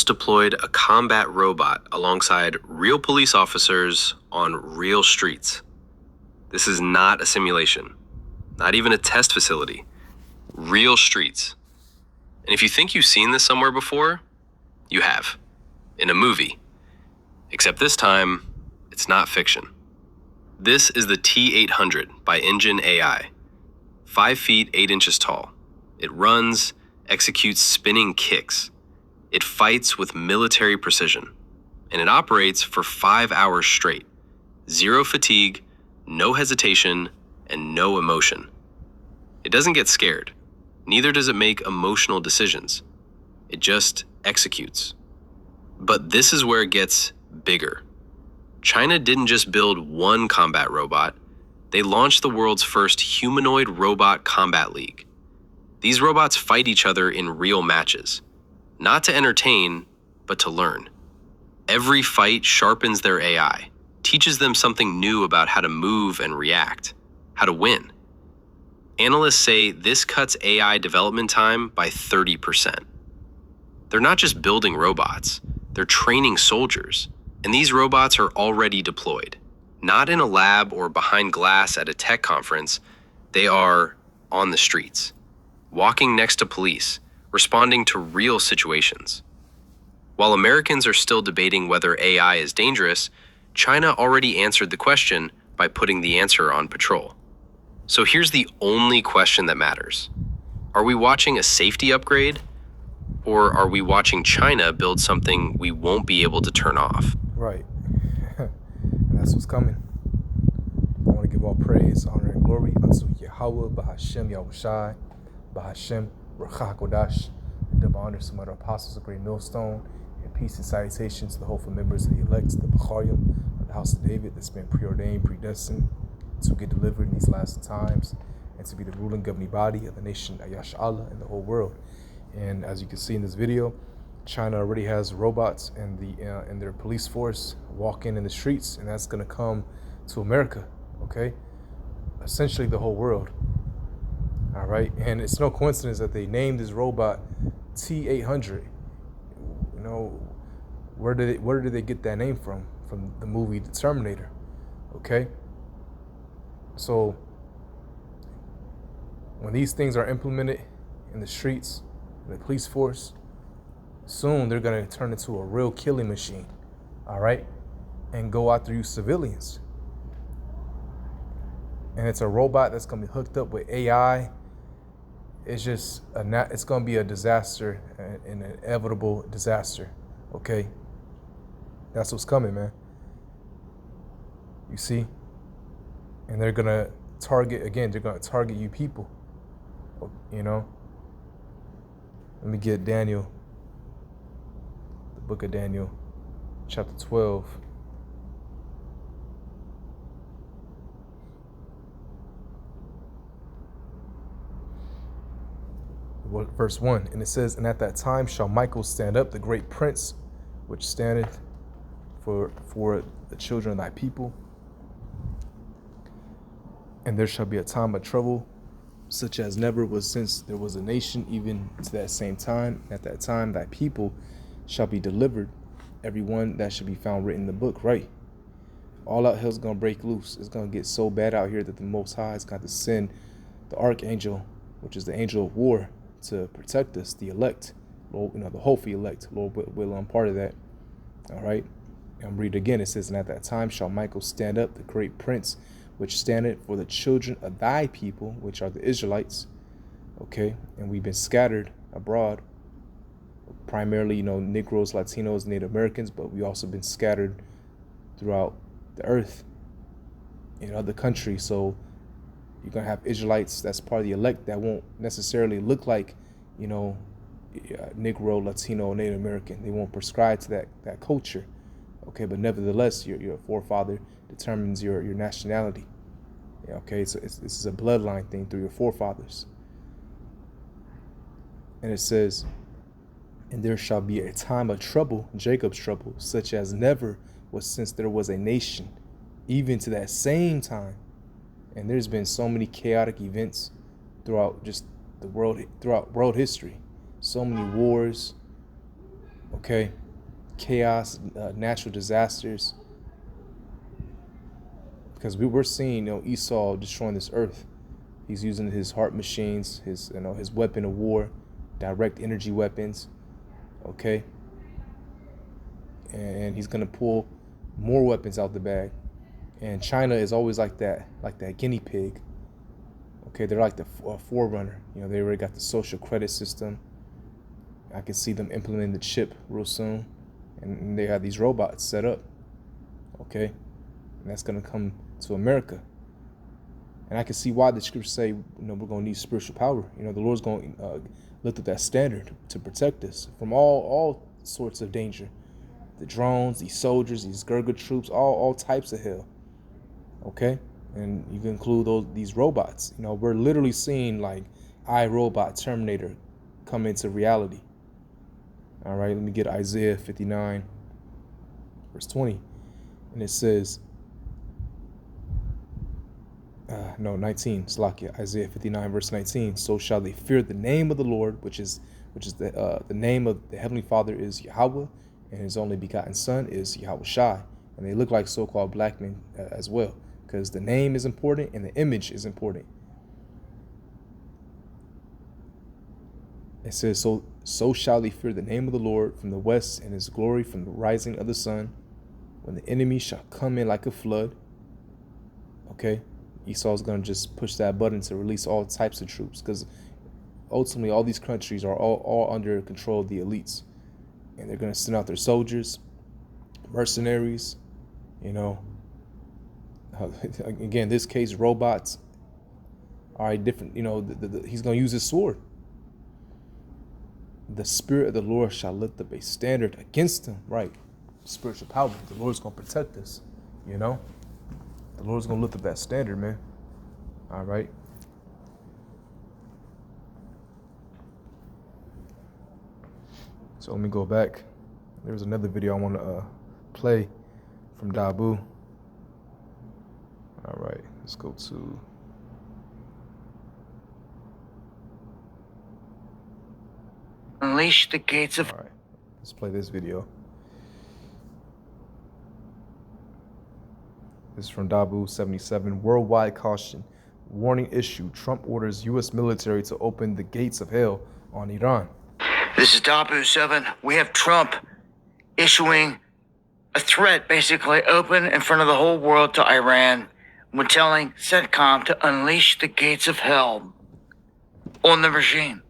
deployed a combat robot alongside real police officers on real streets. This is not a simulation, not even a test facility. Real streets. And if you think you've seen this somewhere before, you have. In a movie. Except this time, it's not fiction. This is the T-800 by Engine AI. 5 feet 8 inches tall. It runs, executes spinning kicks. It fights with military precision. And it operates for 5 hours straight. Zero fatigue, no hesitation, and no emotion. It doesn't get scared. Neither does it make emotional decisions. It just executes. But this is where it gets bigger. China didn't just build one combat robot. They launched the world's first humanoid robot combat league. These robots fight each other in real matches, not to entertain, but to learn. Every fight sharpens their AI, teaches them something new about how to move and react, how to win. Analysts say this cuts AI development time by 30%. They're not just building robots, they're training soldiers. And these robots are already deployed. Not in a lab or behind glass at a tech conference, they are on the streets, walking next to police, responding to real situations. While Americans are still debating whether AI is dangerous, China already answered the question by putting the answer on patrol. So here's the only question that matters. Are we watching a safety upgrade? Or are we watching China build something we won't be able to turn off? Right. And that's what's coming. I want to give all praise, honor, and glory unto Yahweh, Bahashem, Yahushai, Bahashem, Ruach HaKodesh. Double honor to some of the apostles of Great Millstone, and peace and salutations to the hopeful members of the elect, the Becharim of the house of David that's been preordained, predestined to get delivered in these last times and to be the ruling governing body of the nation Ayash Allah and the whole world. And as you can see in this video, China already has robots in their police force walking in the streets, and that's going to come to America, okay? Essentially the whole world, all right? And it's no coincidence that they named this robot T-800. You know, where did they get that name from? From the movie The Terminator, okay? So when these things are implemented in the streets, in the police force, soon they're going to turn into a real killing machine, all right, and go after you civilians. And it's a robot that's going to be hooked up with AI. It's just it's going to be a disaster, an inevitable disaster, okay? That's what's coming, man. You see? And they're going to target, again, they're going to target you people, you know? Let me get Daniel, the book of Daniel, chapter 12. Verse 1, and it says, and at that time shall Michael stand up, the great prince, which standeth for the children of thy people. And there shall be a time of trouble, such as never was since there was a nation, even to that same time. At that time, thy people shall be delivered, every one that shall be found written in the book, right? All out hell's going to break loose. It's going to get so bad out here that the Most High is going to send the archangel, which is the angel of war, to protect us, the elect, Lord, the hopeful elect. Lord will I'm part of that. All right. I'm read again. It says, and at that time shall Michael stand up, the great prince, which standeth for the children of thy people, which are the Israelites. Okay. And we've been scattered abroad, primarily, Negroes, Latinos, Native Americans, but we also been scattered throughout the earth in other countries. So you're going to have Israelites that's part of the elect that won't necessarily look like, Negro, Latino, Native American. They won't prescribe to that culture. Okay, but nevertheless, your forefather determines your nationality. Yeah, okay, so this is a bloodline thing through your forefathers. And it says, and there shall be a time of trouble, Jacob's trouble, such as never was since there was a nation, even to that same time. And there's been so many chaotic events throughout just the world, throughout world history. So many wars, Okay, chaos, natural disasters, because we're seeing, Esau destroying this earth. He's using his heart machines, his weapon of war, direct energy weapons. Okay, and he's gonna pull more weapons out the bag. And China is always like that guinea pig. Okay, they're like the forerunner. They already got the social credit system. I can see them implementing the chip real soon, and they have these robots set up. Okay, and that's gonna come to America. And I can see why the scriptures say, we're gonna need spiritual power. The Lord's gonna lift up that standard to protect us from all sorts of danger. The drones, these soldiers, these Gurga troops, all types of hell. Okay, and you can include these robots. We're literally seeing like iRobot, Terminator come into reality. All right, let me get Isaiah 59, verse 20, and it says, 19, Slakia, Isaiah 59, verse 19. So shall they fear the name of the Lord, which is the name of the Heavenly Father is Yahweh, and His only begotten Son is Yahweh Shai. And they look like so-called black men as well, because the name is important and the image is important. It says, so shall they fear the name of the Lord from the west, and His glory from the rising of the sun, when the enemy shall come in like a flood. Okay, Esau's going to just push that button to release all types of troops, because ultimately all these countries are all under control of the elites, and they're going to send out their soldiers, mercenaries, again, this case, robots. All right, different, he's going to use his sword. The Spirit of the Lord shall lift up a standard against him, right? Spiritual power. The Lord's going to protect us, The Lord's going to lift up that standard, man. All right. So let me go back. There's another video I want to play from Dabu. All right, let's go to... Unleash the gates of... All right, let's play this video. This is from Dabu 77. Worldwide caution. Warning issue. Trump orders U.S. military to open the gates of hell on Iran. This is Dabu 7. We have Trump issuing a threat, basically open in front of the whole world to Iran, when telling CENTCOM to unleash the gates of hell on the regime.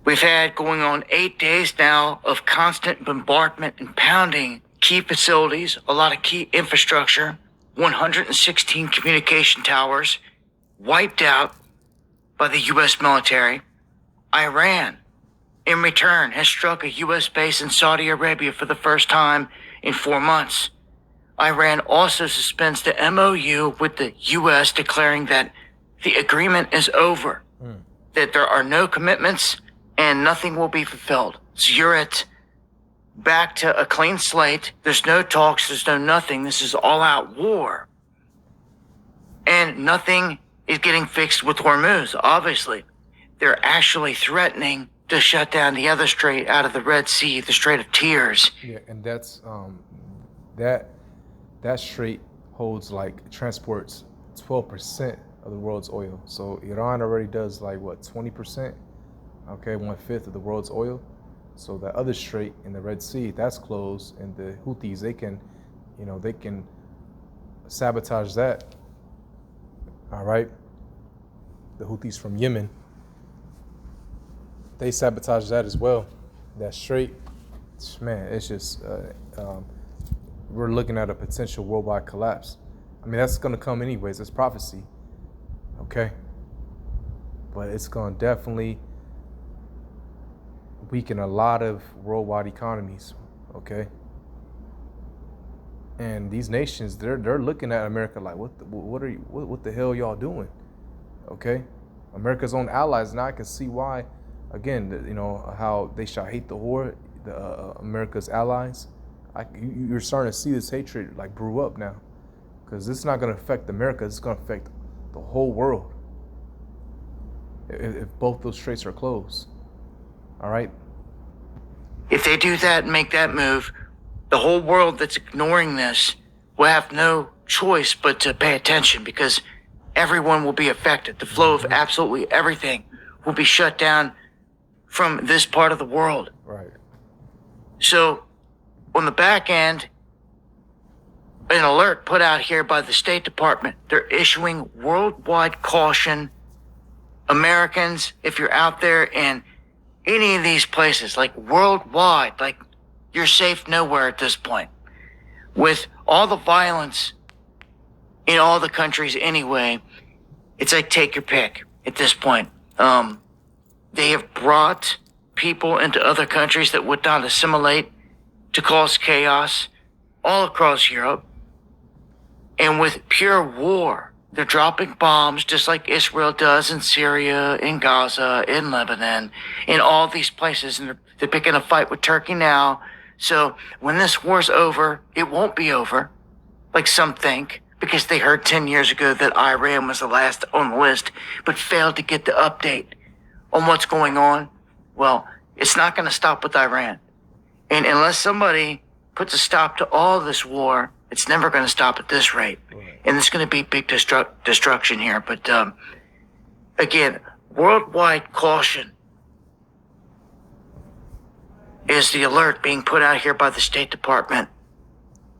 We've had going on 8 days now of constant bombardment and pounding key facilities, a lot of key infrastructure, 116 communication towers wiped out by the U.S. military. Iran, in return, has struck a U.S. base in Saudi Arabia for the first time in 4 months. Iran also suspends the MOU with the U.S., declaring that the agreement is over, that there are no commitments and nothing will be fulfilled. So you're back to a clean slate. There's no talks, there's no nothing. This is all-out war. And nothing is getting fixed with Hormuz, obviously. They're actually threatening to shut down the other strait out of the Red Sea, the Strait of Tears. Yeah, and that's that strait transports 12% of the world's oil. So Iran already does 20%? Okay, 1/5 of the world's oil. So that other strait in the Red Sea, that's closed, and the Houthis, they can sabotage that. All right, the Houthis from Yemen, they sabotage that as well. That strait, man, it's just we're looking at a potential worldwide collapse. I mean, that's gonna come anyways. It's prophecy, okay? But it's gonna definitely weaken a lot of worldwide economies, okay? And these nations, they're looking at America like, what the hell y'all doing? Okay, America's own allies. Now I can see why, again, how they shall hate the whore, America's allies. You're starting to see this hatred brew up now, because it's not going to affect America. It's going to affect the whole world if both those straits are closed. All right. If they do that and make that move, the whole world that's ignoring this will have no choice but to pay attention, because everyone will be affected. The flow of absolutely everything will be shut down from this part of the world. Right. So, on the back end, an alert put out here by the State Department. They're issuing worldwide caution. Americans, if you're out there in any of these places, like worldwide, like you're safe nowhere at this point. With all the violence in all the countries anyway, it's like take your pick at this point. They have brought people into other countries that would not assimilate to cause chaos all across Europe. And with pure war, they're dropping bombs just like Israel does in Syria, in Gaza, in Lebanon, in all these places. And they're picking a fight with Turkey now. So when this war's over, it won't be over, like some think, because they heard 10 years ago that Iran was the last on the list, but failed to get the update on what's going on. Well, it's not going to stop with Iran. And unless somebody puts a stop to all this war, it's never going to stop at this rate. Right. And it's going to be big destruction here. But again, worldwide caution is the alert being put out here by the State Department,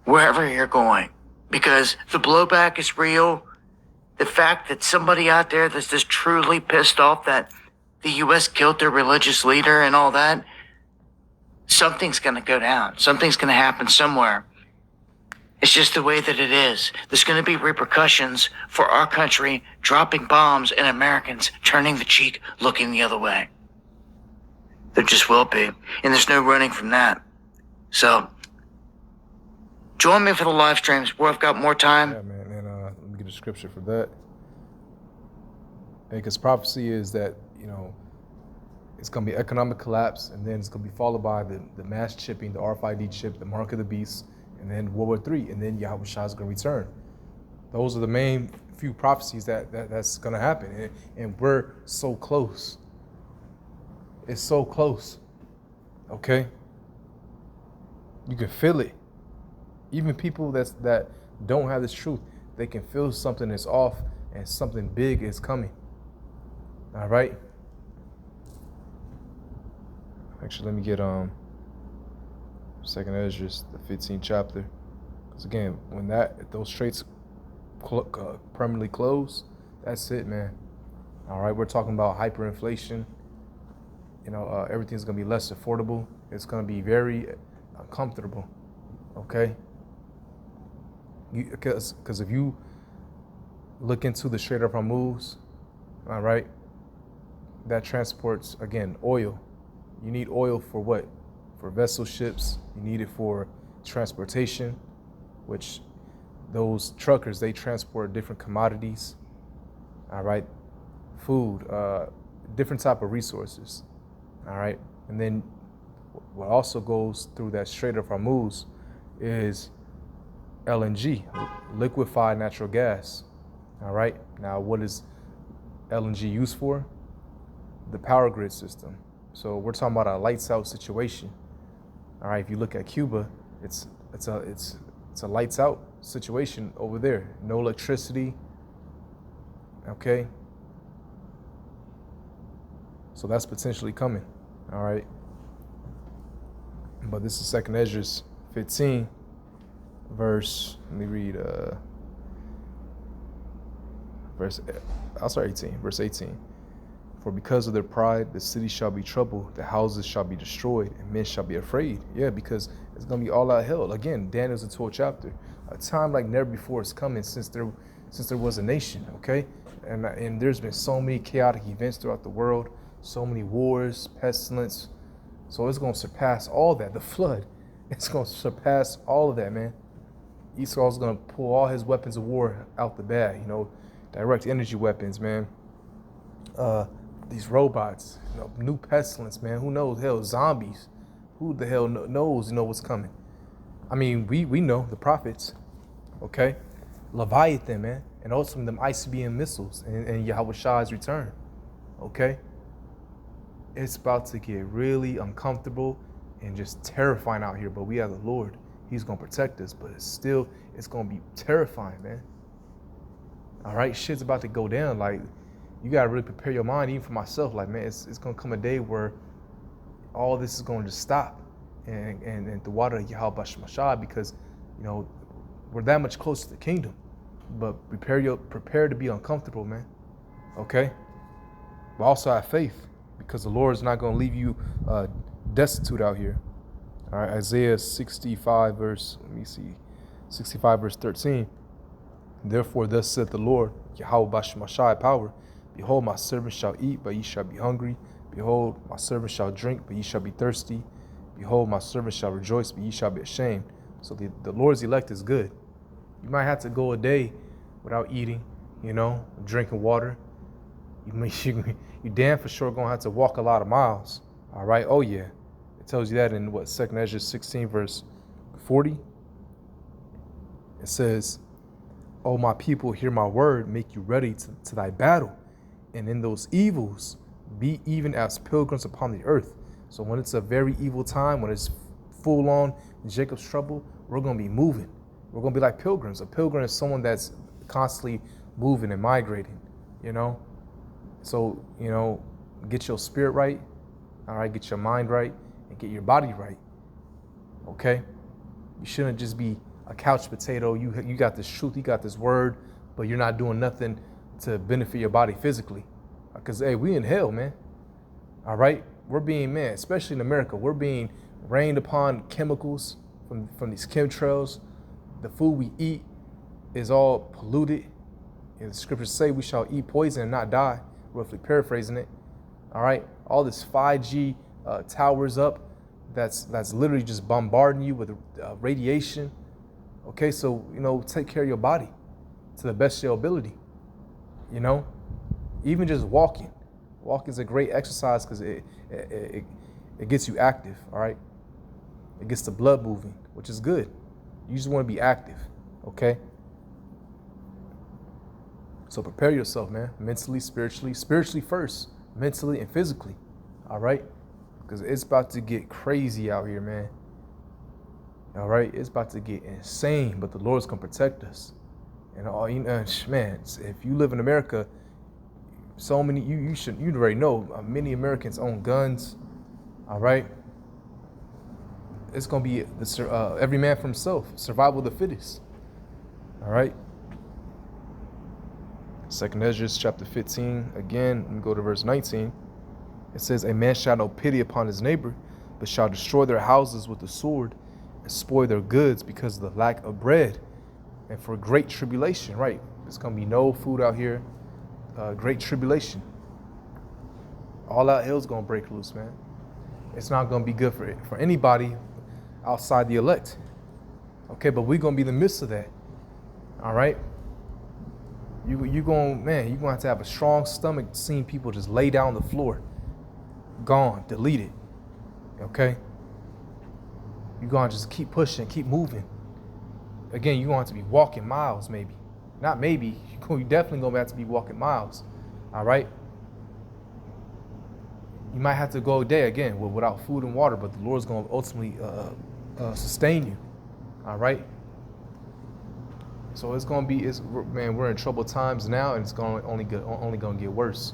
wherever you're going. Because the blowback is real. The fact that somebody out there that's just truly pissed off that the U.S. killed their religious leader and all that, something's going to go down. Something's going to happen somewhere. It's just the way that it is. There's going to be repercussions for our country dropping bombs and Americans turning the cheek, looking the other way. There just will be. And there's no running from that. So, join me for the live streams where I've got more time. Yeah, man. And let me get a scripture for that. Because prophecy is that, it's going to be economic collapse, and then it's going to be followed by the mass chipping, the RFID chip, the mark of the beast, and then World War III, and then Yahushua is going to return. Those are the main few prophecies that's going to happen. And we're so close. It's so close. Okay? You can feel it. Even people that don't have this truth, they can feel something is off and something big is coming. All right? Actually, let me get 2nd Ezra, the 15th chapter. Because again, when those straits permanently close, that's it, man. All right, we're talking about hyperinflation. Everything's gonna be less affordable. It's gonna be very uncomfortable. Okay. Because if you look into the Strait of Hormuz, all right, that transports again oil. You need oil for what? For vessel ships. You need it for transportation, which those truckers, they transport different commodities, all right, food, different type of resources, all right. And then what also goes through that Strait of Hormuz is LNG, liquefied natural gas, all right. Now, what is LNG used for? The power grid system. So we're talking about a lights out situation. All right, if you look at Cuba, it's a lights out situation over there. No electricity. Okay. So that's potentially coming. All right. But this is 2nd Ezra 15, verse. Let me read verse 18. For because of their pride, the city shall be troubled, the houses shall be destroyed, and men shall be afraid. Yeah, because it's going to be all out hell. Again, Daniel's in 12th chapter. A time like never before is coming since there was a nation, okay? And there's been so many chaotic events throughout the world, so many wars, pestilence. So it's going to surpass all that. The flood, it's going to surpass all of that, man. Esau's going to pull all his weapons of war out the bag, direct energy weapons, man. These robots, new pestilence, man. Who knows? Hell, zombies. Who the hell knows, what's coming? I mean, we know the prophets, okay? Leviathan, man. And also them ICBM missiles and Yahushua's return, okay? It's about to get really uncomfortable. and just terrifying out here. But we have the Lord. He's going to protect us, but it's going to be terrifying, man. All right, shit's about to go down. Like, you got to really prepare your mind, even for myself. Like, man, it's going to come a day where all this is going to just stop. And the water of Yahweh Shemashah, because, you know, we're that much closer to the kingdom. But prepare to be uncomfortable, man. Okay? But also have faith, because the Lord is not going to leave you destitute out here. All right, Isaiah 65 verse 13. Therefore, thus saith the Lord, Yahweh Bashemashai power, behold, my servant shall eat, but ye shall be hungry. Behold, my servant shall drink, but ye shall be thirsty. Behold, my servant shall rejoice, but ye shall be ashamed. So the Lord's elect is good. You might have to go a day without eating, you know, drinking water. You damn for sure gonna have to walk a lot of miles. All right. Oh yeah, it tells you that in what, 2 Ezra 16 verse 40. It says, "O my people, hear my word, make you ready to thy battle, and in those evils be even as pilgrims upon the earth." So when it's a very evil time, when it's full on Jacob's trouble, we're gonna be moving. We're gonna be like pilgrims. A pilgrim is someone that's constantly moving and migrating, you know. So, you know, get your spirit right, all right, get your mind right, and get your body right, okay? You shouldn't just be a couch potato. You got this truth, you got this word, but you're not doing nothing to benefit your body physically. Because, hey, we in hell, man, all right? We're being, man, especially in America, we're being rained upon chemicals from these chemtrails. The food we eat is all polluted. And the scriptures say we shall eat poison and not die. Roughly paraphrasing it. All right, all this 5G towers up, that's literally just bombarding you with radiation. Okay, so, you know, take care of your body to the best of your ability. You know, even just walking is a great exercise, because it gets you active. All right, it gets the blood moving, which is good. You just want to be active. Okay. So prepare yourself, man, mentally, spiritually first, mentally and physically, all right? Because it's about to get crazy out here, man. All right, it's about to get insane, but the Lord's gonna protect us. And all, you know, man, if you live in America, so many, you already know, many Americans own guns, all right? It's gonna be every man for himself, survival of the fittest, all right? 2 Ezra chapter 15, again, we go to verse 19. It says, "A man shall no pity upon his neighbor, but shall destroy their houses with the sword and spoil their goods because of the lack of bread and for great tribulation," right? There's going to be no food out here, great tribulation. All out hell's going to break loose, man. It's not going to be good for anybody outside the elect. Okay, but we're going to be in the midst of that, all right? You're going to have a strong stomach seeing people just lay down on the floor. Gone, deleted. Okay? You're going to just keep pushing, keep moving. Again, you're going to have to be walking miles, maybe. Not maybe. You're definitely going to have to be walking miles. All right? You might have to go a day, again, without food and water, but the Lord's going to ultimately sustain you. All right? So it's gonna be, man, we're in troubled times now, and it's only gonna get worse.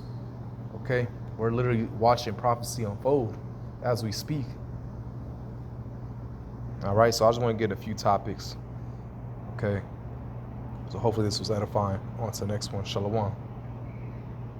Okay, we're literally watching prophecy unfold as we speak. All right, so I just want to get a few topics. Okay, so hopefully this was edifying. On to the next one. Shalom.